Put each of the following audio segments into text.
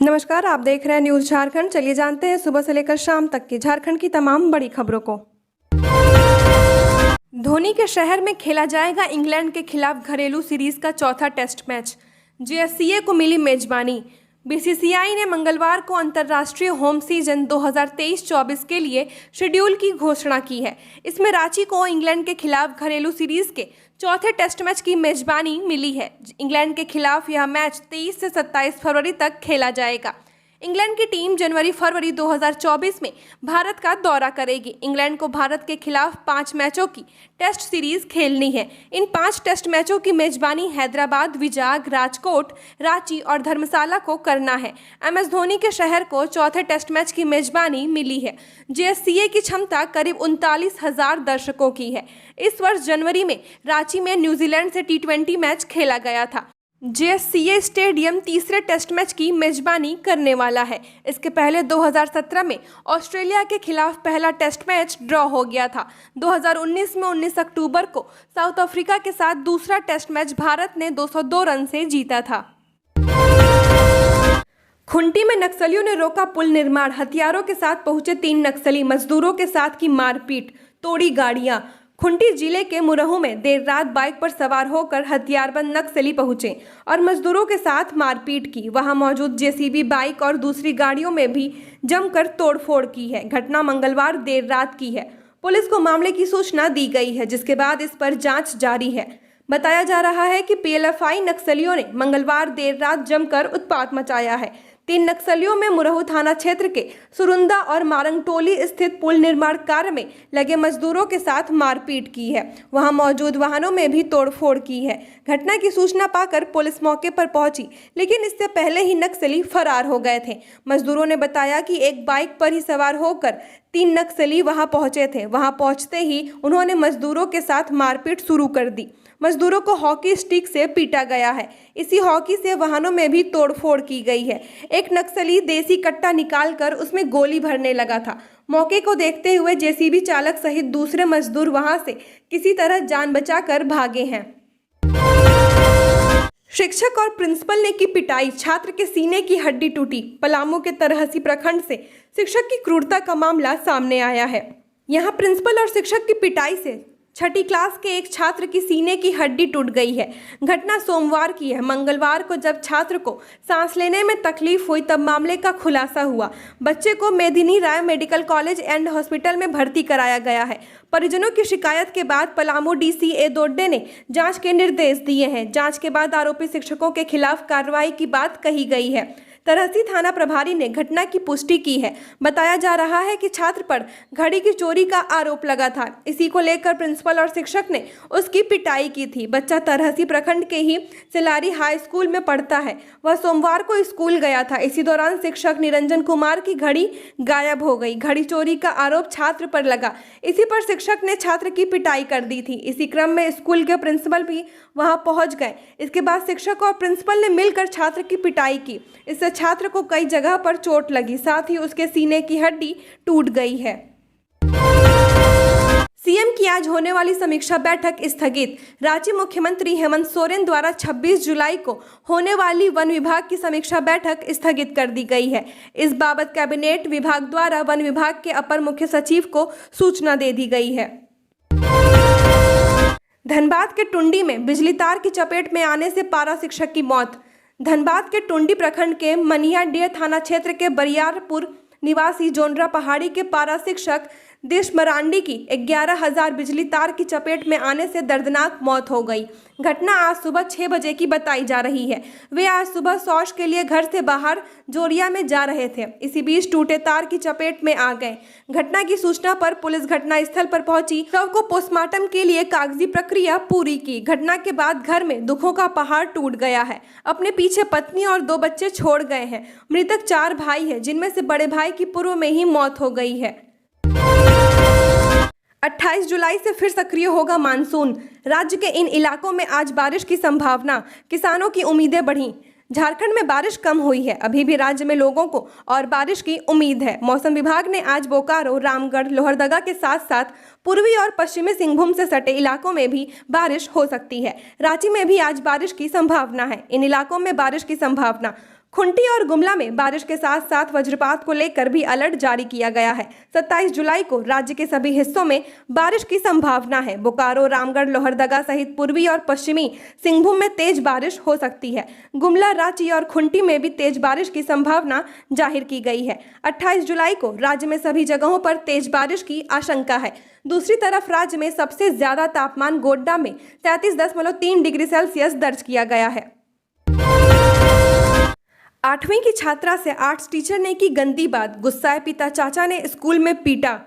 नमस्कार, आप देख रहे हैं न्यूज़ झारखंड। चलिए जानते हैं सुबह से लेकर शाम तक की झारखंड की तमाम बड़ी खबरों को। धोनी के शहर में खेला जाएगा इंग्लैंड के खिलाफ घरेलू सीरीज का चौथा टेस्ट मैच। जेएससीए को मिली मेजबानी। बीसीसीआई ने मंगलवार को अंतर्राष्ट्रीय होम सीजन 2023-24 के लिए शेड्यूल की घोषणा की है। इसमें रांची को इंग्लैंड के खिलाफ घरेलू सीरीज के चौथे टेस्ट मैच की मेजबानी मिली है। इंग्लैंड के खिलाफ यह मैच 23 से 27 फरवरी तक खेला जाएगा। इंग्लैंड की टीम जनवरी-फरवरी 2024 में भारत का दौरा करेगी। इंग्लैंड को भारत के खिलाफ 5 मैचों की टेस्ट सीरीज खेलनी है। इन 5 टेस्ट मैचों की मेजबानी हैदराबाद, विजाग, राजकोट, रांची और धर्मशाला को करना है। एमएस धोनी के शहर को चौथे टेस्ट मैच की मेजबानी मिली है। जेएससीए की क्षमता करीब 39,000 दर्शकों की है। इस वर्ष जनवरी में रांची में न्यूजीलैंड से T20 मैच खेला गया था। जेएससीए स्टेडियम तीसरे टेस्ट मैच की मेजबानी करने वाला है। इसके पहले 2017 में ऑस्ट्रेलिया के खिलाफ पहला टेस्ट मैच ड्रॉ हो गया था। 2019 में 19 अक्टूबर को साउथ अफ्रीका के साथ दूसरा टेस्ट मैच भारत ने 202 रन से जीता था। खुंटी में नक्सलियों ने रोका पुल निर्माण। हथियारों के साथ पहुंचे 3 नक्सली, मजदूरों के साथ की मारपीट, तोड़ी गाड़ियां। खुंटी जिले के मुरहू में देर रात बाइक पर सवार होकर हथियारबंद नक्सली पहुंचे और मजदूरों के साथ मारपीट की। वहां मौजूद जेसीबी, बाइक और दूसरी गाड़ियों में भी जमकर तोड़फोड़ की है। घटना मंगलवार देर रात की है। पुलिस को मामले की सूचना दी गई है, जिसके बाद इस पर जांच जारी है। बताया जा रहा है कि पीएलएफआई नक्सलियों ने मंगलवार देर रात जमकर उत्पात मचाया है। 3 नक्सलियों में मुरहू थाना क्षेत्र के सुरुंदा और मारंगटोली स्थित पुल निर्माण कार्य में लगे मजदूरों के साथ मारपीट की है। वहां मौजूद वाहनों में भी तोड़फोड़ की है। घटना की सूचना पाकर पुलिस मौके पर पहुंची, लेकिन इससे पहले ही नक्सली फरार हो गए थे। मजदूरों ने बताया कि एक बाइक पर ही सवार होकर 3 नक्सली वहां पहुंचे थे। वहां पहुंचते ही उन्होंने मजदूरों के साथ मारपीट शुरू कर दी। मजदूरों को हॉकी स्टिक से पीटा गया है। इसी हॉकी से वाहनों में भी तोड़फोड़ की गई है। एक नक्सली देसी कट्टा निकालकर उसमें गोली भरने लगा था। मौके को देखते हुए जेसीबी चालक सहित दूसरे मजदूर वहां से किसी तरह जान बचाकर भागे हैं। शिक्षक और प्रिंसिपल ने की पिटाई। छात्र के सीने की हड्डी टूटी। पलामू के तरहसी प्रखंड से शिक्षक की क्रूरता का मामला सामने आया है। यहां प्रिंसिपल और शिक्षक की पिटाई से 6ठी क्लास के एक छात्र की सीने की हड्डी टूट गई है। घटना सोमवार की है। मंगलवार को जब छात्र को सांस लेने में तकलीफ हुई तब मामले का खुलासा हुआ। बच्चे को मेदिनी राय मेडिकल कॉलेज एंड हॉस्पिटल में भर्ती कराया गया है। परिजनों की शिकायत के बाद पलामू डीसीए दोड्डे ने जांच के निर्देश दिए हैं। जांच के बाद आरोपी शिक्षकों के खिलाफ कार्रवाई की बात कही गई है। तरहसी थाना प्रभारी ने घटना की पुष्टि की है। बताया जा रहा है कि छात्र पर घड़ी की चोरी का आरोप लगा था। इसी को लेकर प्रिंसिपल और शिक्षक ने उसकी पिटाई की थी। बच्चा तरहसी प्रखंड के ही सिलारी हाई स्कूल में पढ़ता है। वह सोमवार को स्कूल गया था। इसी दौरान शिक्षक निरंजन कुमार की घड़ी गायब हो गई। घड़ी चोरी का आरोप छात्र पर लगा। इसी पर शिक्षक ने छात्र की पिटाई कर दी थी। इसी क्रम में स्कूल के प्रिंसिपल भी वहां पहुंच गए। इसके बाद शिक्षक और प्रिंसिपल ने मिलकर छात्र की पिटाई की। इससे छात्र को कई जगह पर चोट लगी, साथ ही उसके सीने की हड्डी टूट गई है। सीएम की आज होने वाली समीक्षा बैठक स्थगित। राज्य मुख्यमंत्री हेमंत सोरेन द्वारा 26 जुलाई को होने वाली वन विभाग की समीक्षा बैठक स्थगित कर दी गई है। इस बाबत कैबिनेट विभाग द्वारा वन विभाग के अपर मुख्य सचिव को सूचना दे दी गई है। धनबाद के टुंडी में बिजली तार की चपेट में आने से पारा शिक्षक की मौत। धनबाद के टुंडी प्रखंड के मनियाडीह थाना क्षेत्र के बरियारपुर निवासी जोनरा पहाड़ी के पारा शिक्षक देश मरांडी की 11,000 बिजली तार की चपेट में आने से दर्दनाक मौत हो गई। घटना आज सुबह 6 बजे की बताई जा रही है। वे आज सुबह शौच के लिए घर से बाहर जोरिया में जा रहे थे। इसी बीच टूटे तार की चपेट में आ गए। घटना की सूचना पर पुलिस घटनास्थल पर पहुंची। शव को पोस्टमार्टम के लिए कागजी प्रक्रिया पूरी की। घटना के बाद घर में दुखों का पहाड़ टूट गया है। अपने पीछे पत्नी और 2 बच्चे छोड़ गए हैं। मृतक 4 भाई हैं, जिनमें से बड़े भाई की पूर्व में ही मौत हो गई है। 28 जुलाई से फिर सक्रिय होगा मानसून। राज्य के इन इलाकों में आज बारिश की संभावना। किसानों की उम्मीदें बढ़ी। झारखंड में बारिश कम हुई है। अभी भी राज्य में लोगों को और बारिश की उम्मीद है। मौसम विभाग ने आज बोकारो, रामगढ़, लोहरदगा के साथ साथ पूर्वी और पश्चिमी सिंहभूम से सटे इलाकों में भी बारिश हो सकती है। रांची में भी आज बारिश की संभावना है। इन इलाकों में बारिश की संभावना। खुंटी और गुमला में बारिश के साथ साथ वज्रपात को लेकर भी अलर्ट जारी किया गया है। 27 जुलाई को राज्य के सभी हिस्सों में बारिश की संभावना है। बोकारो, रामगढ़, लोहरदगा सहित पूर्वी और पश्चिमी सिंहभूम में तेज बारिश हो सकती है। गुमला, रांची और खुंटी में भी तेज बारिश की संभावना जाहिर की गई है। 28 जुलाई को राज्य में सभी जगहों पर तेज बारिश की आशंका है। दूसरी तरफ राज्य में सबसे ज्यादा तापमान गोड्डा में 33.3 डिग्री सेल्सियस दर्ज किया गया है। 8वीं की छात्रा से आर्ट्स टीचर ने की गंदी बात, गुस्साए पिता चाचा ने स्कूल में पीटा।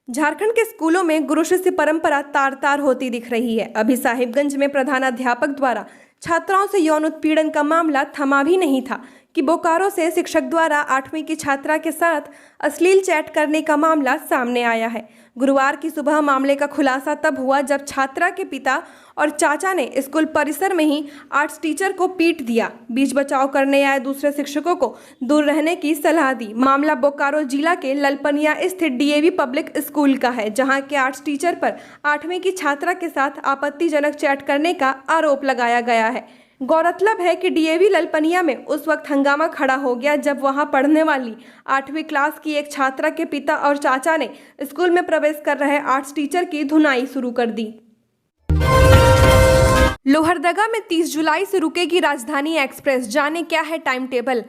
झारखंड के स्कूलों में गुरु शिष्य परंपरा तार तार होती दिख रही है। अभी साहिबगंज में प्रधानाध्यापक द्वारा छात्राओं से यौन उत्पीड़न का मामला थमा भी नहीं था कि बोकारो से शिक्षक द्वारा 8वीं की छात्रा के साथ अश्लील चैट करने का मामला सामने आया है। गुरुवार की सुबह मामले का खुलासा तब हुआ जब छात्रा के पिता और चाचा ने स्कूल परिसर में ही आर्ट्स टीचर को पीट दिया। बीच बचाव करने आए दूसरे शिक्षकों को दूर रहने की सलाह दी। मामला बोकारो जिला के ललपनिया स्थित डीएवी पब्लिक स्कूल का है, जहां के आर्ट्स टीचर पर 8वीं की छात्रा के साथ आपत्तिजनक चैट करने का आरोप लगाया गया है। गौरतलब है कि डीएवी ललपनिया में उस वक्त हंगामा खड़ा हो गया जब वहां पढ़ने वाली 8वीं क्लास की एक छात्रा के पिता और चाचा ने स्कूल में प्रवेश कर रहे आर्ट्स टीचर की धुनाई शुरू कर दी। लोहरदगा में 30 जुलाई से रुकेगी राजधानी एक्सप्रेस, जाने क्या है टाइम टेबल।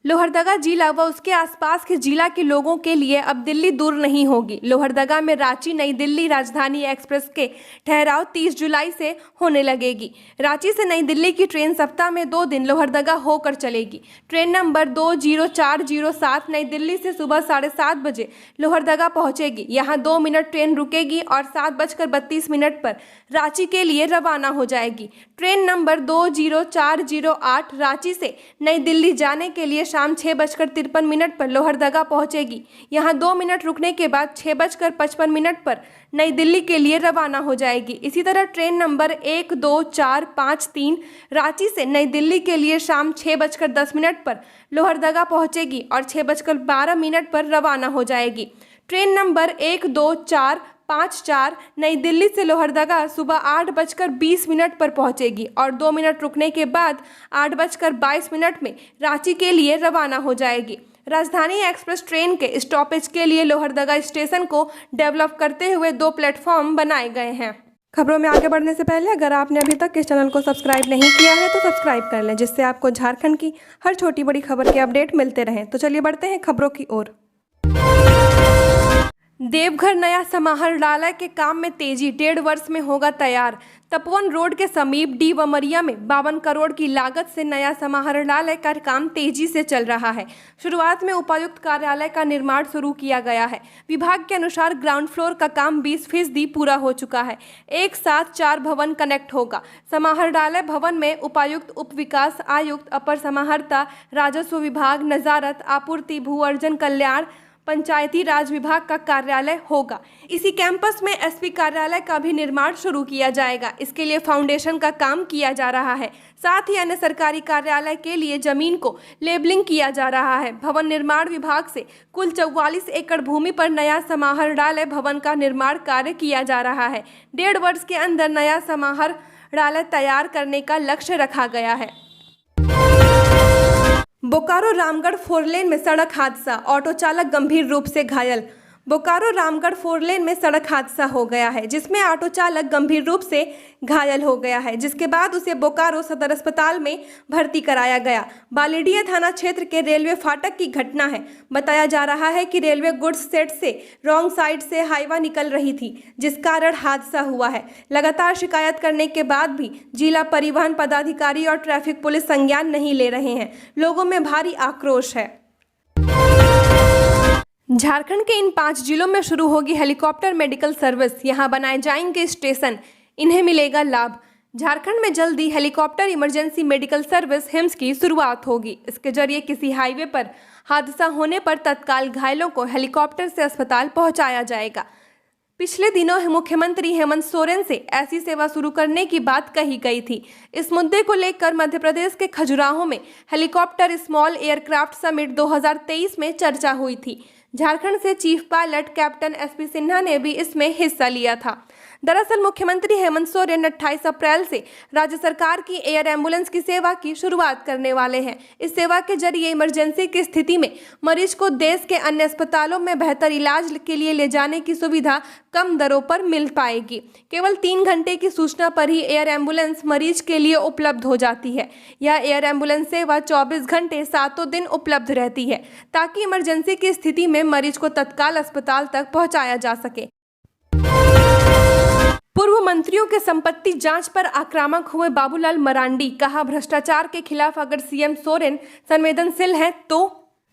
लोहरदगा जिला व उसके आसपास के जिला के लोगों के लिए अब दिल्ली दूर नहीं होगी। लोहरदगा में रांची नई दिल्ली राजधानी एक्सप्रेस के ठहराव 30 जुलाई से होने लगेगी। रांची से नई दिल्ली की ट्रेन सप्ताह में 2 दिन लोहरदगा होकर चलेगी। ट्रेन नंबर 20407 नई दिल्ली से सुबह 7:30 बजे लोहरदगा पहुंचेगी। यहां 2 मिनट ट्रेन रुकेगी और 7:32 पर रांची के लिए रवाना हो जाएगी। ट्रेन नंबर 20408 रांची से नई दिल्ली जाने के लिए शाम 6:53 पर लोहरदगा पहुंचेगी। यहां 2 मिनट रुकने के बाद 6:55 पर नई दिल्ली के लिए रवाना हो जाएगी। इसी तरह ट्रेन नंबर 12453 रांची से नई दिल्ली के लिए शाम 6:10 पर लोहरदगा पहुंचेगी और 6:12 पर रवाना हो जाएगी। ट्रेन नंबर 12454 नई दिल्ली से लोहरदगा सुबह 8:20 पर पहुंचेगी और 2 मिनट रुकने के बाद 8:22 में रांची के लिए रवाना हो जाएगी। राजधानी एक्सप्रेस ट्रेन के स्टॉपेज के लिए लोहरदगा स्टेशन को डेवलप करते हुए 2 प्लेटफॉर्म बनाए गए हैं। खबरों में आगे बढ़ने से पहले अगर आपने अभी तक इस चैनल को सब्सक्राइब नहीं किया है तो सब्सक्राइब कर लें, जिससे आपको झारखंड की हर छोटी बड़ी खबर के अपडेट मिलते रहें। तो चलिए बढ़ते हैं खबरों की ओर। देवघर नया समाहरणालय के काम में तेजी, 1.5 वर्ष में होगा तैयार। तपोवन रोड के समीप डी वमरिया में 52 करोड़ की लागत से नया समाहरणालय का काम तेजी से चल रहा है। शुरुआत में उपायुक्त कार्यालय का निर्माण शुरू किया गया है। विभाग के अनुसार ग्राउंड फ्लोर का काम 20% पूरा हो चुका है। एक साथ 4 भवन कनेक्ट होगा। समाहरणालय भवन में उपायुक्त, उप विकास आयुक्त, अपर समाहर्ता, राजस्व विभाग, नजारत, आपूर्ति, भू अर्जन कल्याण, पंचायती राज विभाग का कार्यालय होगा। इसी कैंपस में एसपी कार्यालय का भी निर्माण शुरू किया जाएगा। इसके लिए फाउंडेशन का काम किया जा रहा है। साथ ही अन्य सरकारी कार्यालय के लिए जमीन को लेबलिंग किया जा रहा है। भवन निर्माण विभाग से कुल 44 एकड़ भूमि पर नया समाहरणालय भवन का निर्माण कार्य किया जा रहा है। 1.5 वर्ष के अंदर नया समाहरणालय तैयार करने का लक्ष्य रखा गया है। बोकारो रामगढ़ 4 लेन में सड़क हादसा, ऑटो चालक गंभीर रूप से घायल। बोकारो रामगढ़ 4 लेन में सड़क हादसा हो गया है, जिसमें ऑटो चालक गंभीर रूप से घायल हो गया है, जिसके बाद उसे बोकारो सदर अस्पताल में भर्ती कराया गया। बालीडीह थाना क्षेत्र के रेलवे फाटक की घटना है। बताया जा रहा है कि रेलवे गुड्स सेट से रॉन्ग साइड से हाईवा निकल रही थी, जिस कारण हादसा हुआ है। लगातार शिकायत करने के बाद भी जिला परिवहन पदाधिकारी और ट्रैफिक पुलिस संज्ञान नहीं ले रहे हैं। लोगों में भारी आक्रोश है। झारखंड के इन 5 जिलों में शुरू होगी हेलीकॉप्टर मेडिकल सर्विस। यहां बनाए जाएंगे स्टेशन, इन्हें मिलेगा लाभ। झारखंड में जल्दी helicopter emergency medical service hymns की शुरुआत होगी। इसके जरिए किसी हाईवे पर हादसा होने पर तत्काल घायलों को हेलीकॉप्टर से अस्पताल पहुंचाया जाएगा। पिछले दिनों मुख्यमंत्री हेमंत सोरेन से ऐसी सेवा शुरू करने की बात कही गई थी। इस मुद्दे को लेकर मध्य प्रदेश के खजुराहो में हेलीकॉप्टर स्मॉल एयरक्राफ्ट समिट 2023 में चर्चा हुई थी। झारखंड से chief pilot captain SP Sinha ने भी इसमें हिस्सा लिया था। दरअसल मुख्यमंत्री हेमंत सोरेन 28 अप्रैल से राज्य सरकार की एयर एम्बुलेंस की सेवा की शुरुआत करने वाले हैं। इस सेवा के जरिए इमरजेंसी की स्थिति में मरीज को देश के अन्य अस्पतालों में बेहतर इलाज के लिए ले जाने की सुविधा कम दरों पर मिल पाएगी। केवल 3 घंटे की सूचना पर ही एयर एम्बुलेंस मरीज के लिए उपलब्ध हो जाती है। यह एयर एम्बुलेंस सेवा 24 घंटे 7 दिन उपलब्ध रहती है ताकि इमरजेंसी की स्थिति में मरीज को तत्काल अस्पताल तक पहुंचाया जा सके। पूर्व मंत्रियों के संपत्ति जांच पर आक्रामक हुए बाबूलाल मरांडी, कहा भ्रष्टाचार के खिलाफ अगर सीएम सोरेन संवेदनशील हैं तो।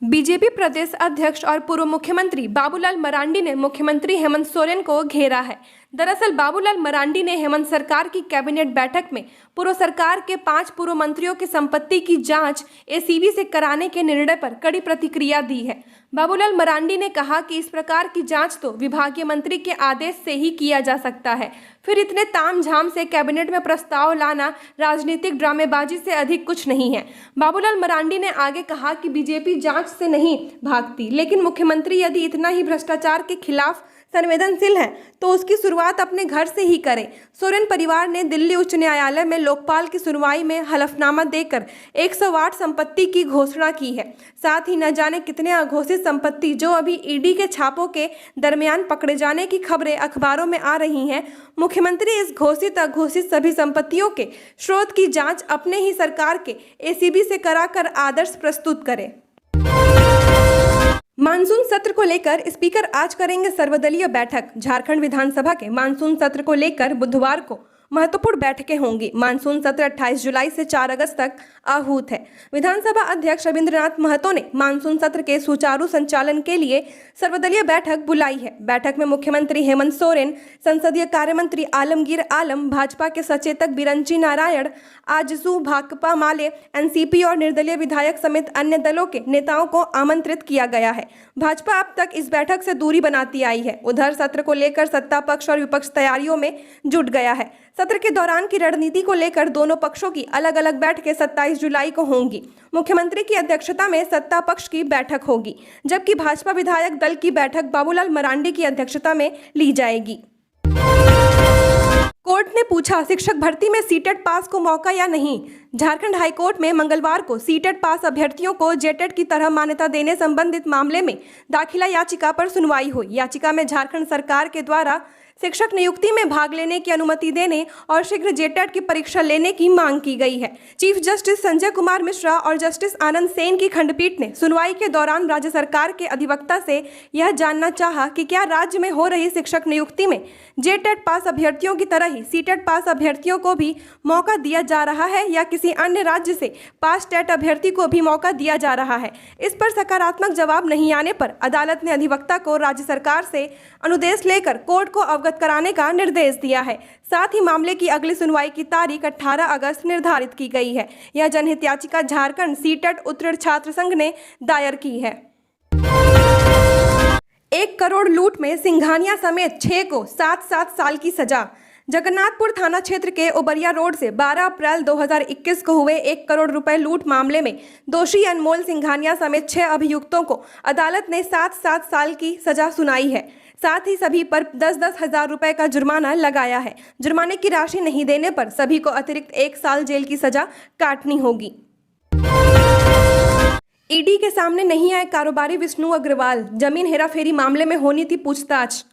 बीजेपी प्रदेश अध्यक्ष और पूर्व मुख्यमंत्री बाबूलाल मरांडी ने मुख्यमंत्री हेमंत सोरेन को घेरा है। दरअसल बाबूलाल मरांडी ने हेमंत सरकार की कैबिनेट बैठक में पूर्व सरकार के 5 पूर्व मंत्रियों की संपत्ति की जांच एसीबी से कराने के निर्णय पर कड़ी प्रतिक्रिया दी है। बाबूलाल मरांडी ने कहा कि इस प्रकार की जांच तो विभागीय मंत्री के आदेश से ही किया जा सकता है, फिर इतने तामझाम से कैबिनेट में प्रस्ताव लाना राजनीतिक ड्रामेबाजी से अधिक कुछ नहीं है। बाबूलाल मरांडी ने आगे कहा कि बीजेपी जांच से नहीं भागती, लेकिन मुख्यमंत्री यदि इतना ही भ्रष्टाचार के खिलाफ संवेदनशील है तो उसकी शुरुआत अपने घर से ही करें। सोरेन परिवार ने दिल्ली उच्च न्यायालय में लोकपाल की सुनवाई में हलफनामा देकर 108 संपत्ति की घोषणा की है। साथ ही न जाने कितने अघोषित संपत्ति जो अभी ईडी के छापों के दरमियान पकड़े जाने की खबरें अखबारों में आ रही हैं। मुख्यमंत्री इस घोषित अघोषित सभी संपत्तियों के स्रोत की जांच अपने ही सरकार के एसीबी से कराकर आदर्श प्रस्तुत करें। मानसून सत्र को लेकर स्पीकर आज करेंगे सर्वदलीय बैठक। झारखंड विधानसभा के मानसून सत्र को लेकर बुधवार को महत्वपूर्ण बैठकें होंगी। मानसून सत्र 28 जुलाई से 4 अगस्त तक आहूत है। विधानसभा अध्यक्ष रविंद्रनाथ महतो ने मानसून सत्र के सुचारू संचालन के लिए सर्वदलीय बैठक बुलाई है। बैठक में मुख्यमंत्री हेमंत सोरेन, संसदीय कार्य मंत्री आलमगीर आलम, भाजपा के सचेतक बिरंची नारायण, आजसू, भाकपा माले, एनसीपी और निर्दलीय विधायक समेत अन्य दलों के नेताओं को आमंत्रित किया गया है। भाजपा अब तक इस बैठक से दूरी बनाती आई है। उधर सत्र को लेकर सत्ता पक्ष और विपक्ष तैयारियों में जुट गया है। सत्र के दौरान की रणनीति को लेकर दोनों पक्षों की अलग अलग बैठकें 27 जुलाई को होंगी। मुख्यमंत्री की अध्यक्षता में सत्ता पक्ष की बैठक होगी, जबकि भाजपा विधायक दल की बैठक बाबूलाल मरांडी की अध्यक्षता में ली जाएगी। कोर्ट ने पूछा शिक्षक भर्ती में सीटेट पास को मौका या नहीं। झारखंड हाईकोर्ट में मंगलवार को सीटेट पास अभ्यर्थियों को जेटेट की तरह मान्यता देने संबंधित मामले में दाखिला याचिका पर सुनवाई हुई। याचिका में झारखंड सरकार के द्वारा शिक्षक नियुक्ति में भाग लेने की अनुमति देने और शीघ्र जेटेट की परीक्षा लेने की मांग की गई है। चीफ जस्टिस संजय कुमार मिश्रा और जस्टिस आनंद सेन की खंडपीठ ने सुनवाई के दौरान राज्य सरकार के अधिवक्ता से यह जानना चाहा कि क्या राज्य में हो रही शिक्षक नियुक्ति में जेटेट पास अभ्यर्थियों की तरह ही सीटेट पास अभ्यर्थियों को भी मौका दिया जा रहा है या किसी अन्य राज्य से पास टेट अभ्यर्थी को भी मौका दिया जा रहा है। इस पर सकारात्मक जवाब नहीं आने पर अदालत ने अधिवक्ता को राज्य सरकार से अनुदेश लेकर कोर्ट को अवगत कराने का निर्देश दिया है। साथ ही मामले की अगली सुनवाई की तारीख 18 अगस्त निर्धारित की गई है। यह जनहित याचिका झारखंड सीटेट उत्तीर्ण छात्र संघ ने दायर की है। 1 करोड़ लूट में सिंघानिया समेत 6 को 7-7 साल की सजा। जगन्नाथपुर थाना क्षेत्र के उबरिया रोड से 12 अप्रैल 2021 को हुए 1 करोड़ रुपए लूट मामले में दोषी अनमोल सिंघानिया समेत 6 अभियुक्तों को अदालत ने 7-7 साल की सजा सुनाई है। साथ ही सभी पर 10-10 हजार रुपए का जुर्माना लगाया है। जुर्माने की राशि नहीं देने पर सभी को अतिरिक्त 1 साल जेल की सजा काटनी होगी। ईडी के सामने नहीं आए कारोबारी विष्णु अग्रवाल। जमीन हेराफेरी मामले में होनी थी पूछताछ।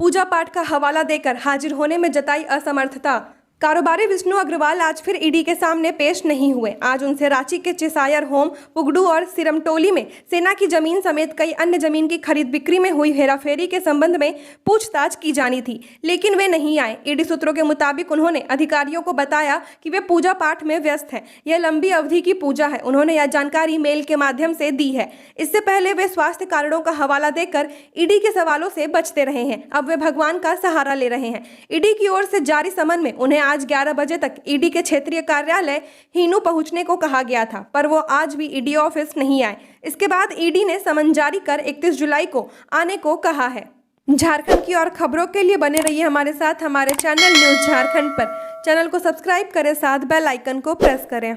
पूजा पाठ का हवाला देकर हाजिर होने में जताई असमर्थता। कारोबारी विष्णु अग्रवाल आज फिर ईडी के सामने पेश नहीं हुए। आज उनसे रांची के चेसायर होम, पुगडू और सिरमटोली में सेना की जमीन समेत कई अन्य जमीन की खरीद बिक्री में हुई हेराफेरी के संबंध में पूछताछ की जानी थी, लेकिन वे नहीं आए। ईडी सूत्रों के मुताबिक उन्होंने अधिकारियों को बताया कि वे पूजा पाठ में व्यस्त हैं। यह लंबी अवधि की पूजा है। उन्होंने यह जानकारी मेल के माध्यम से दी है। इससे पहले वे स्वास्थ्य कारणों का हवाला देकर ईडी के सवालों से बचते रहे हैं। अब वे भगवान का सहारा ले रहे हैं। ईडी की ओर से जारी समन में उन्हें आज 11 बजे तक ईडी के क्षेत्रीय कार्यालय हीनू पहुंचने को कहा गया था, पर वो आज भी ईडी ऑफिस नहीं आए। इसके बाद ईडी ने समन जारी कर 31 जुलाई को आने को कहा है। झारखंड की और खबरों के लिए बने रहिए हमारे साथ हमारे चैनल न्यूज झारखंड पर। चैनल को सब्सक्राइब करें, साथ बेल आइकन को प्रेस करें।